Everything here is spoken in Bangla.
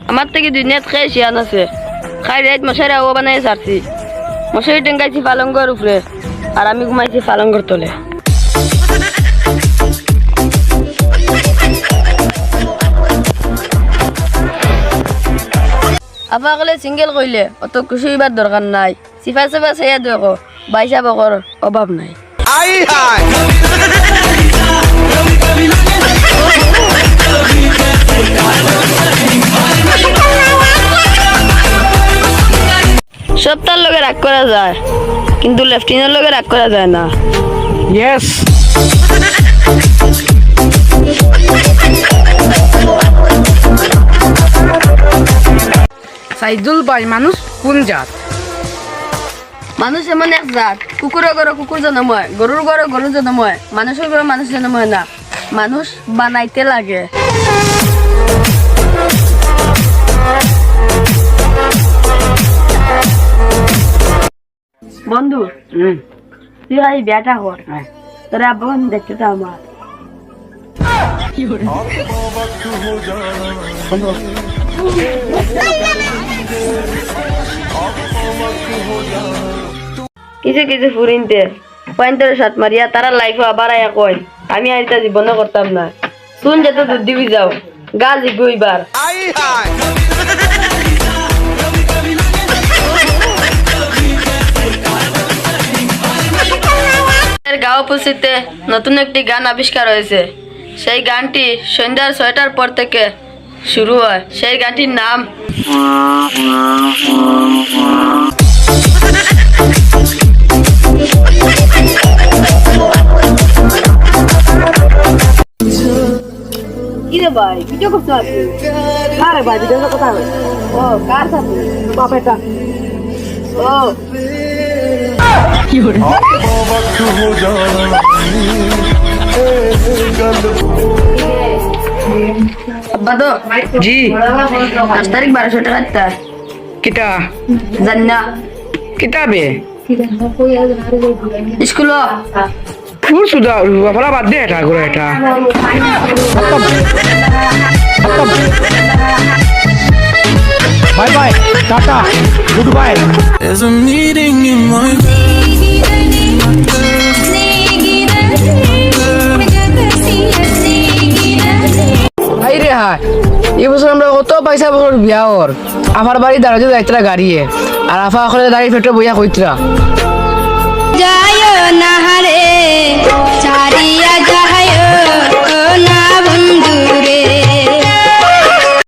আমার থেকে দুনিয়াত খেয়ে শিয়ান আছে খাই রাত মশারি আবু বানাই ছাড়ছি মশারি টেঙ্গাইছি পালঙ্গর উপরে আর আমি ঘুমাইছি পালঙ্গর তলে আপা কলে সিঙ্গেল কইলে অত খুশি হইবার দরকার নাই সিফা সিফা সেয়া দেখো বাইসা বকর অভাব নাই সপ্তাহের লগে রাগ করা যায় কিন্তু লেফটিনের লগে রাগ করা যায় না ইয়েস সাইদুল ভাই মানুষ কোন জাত? মানুষ এমন এক জাত কুকুরের ঘরে কুকুর জন্ম হয় গরুর ঘরে গরু জন্ম হয় মানুষের ঘরে মানুষ জন্ম হয় না মানুষ বানাইতে লাগে বন্ধু তুই ভাই বিয়াটা কর তোরা বোন দেখতে তো আমার কিছু কিছু ফুরিনতে পয়েন্টের সাত মারিয়া তারা লাইফে আবার আয়া কয় আমি আইতা জীবন করতাম না শুন যেত দুধ দিবি যাও গা জিগু এবার গাঁও পুষিতে নতুন একটি গান আবিষ্কার হয়েছে সেই গানটি সন্ধ্যার 6টার পর থেকে শুরু হয় সেই গানটির নাম কিরে ভাই ভিডিও করতে আছে আরে ভাই ভিডিও কথা হবে ও কার সাথে বাপেটা ও কি হলো আব্বা তো জি 5 তারিখ 1200 টাকা কিটা জান্না কিতাবে স্কুল ফুল সুদা বাবা বাদ দে এটা করে এটা bye bye tata good bye There's a meeting in my hi রে হাই এই বছর আমরা কত পয়সা বছর বিয়া ওর আমার বাড়ি দাঁড়াতে যাইতরা গাড়িয়ে আর আফা করে দাঁড়িয়ে ফেটে বইয়া কইতরা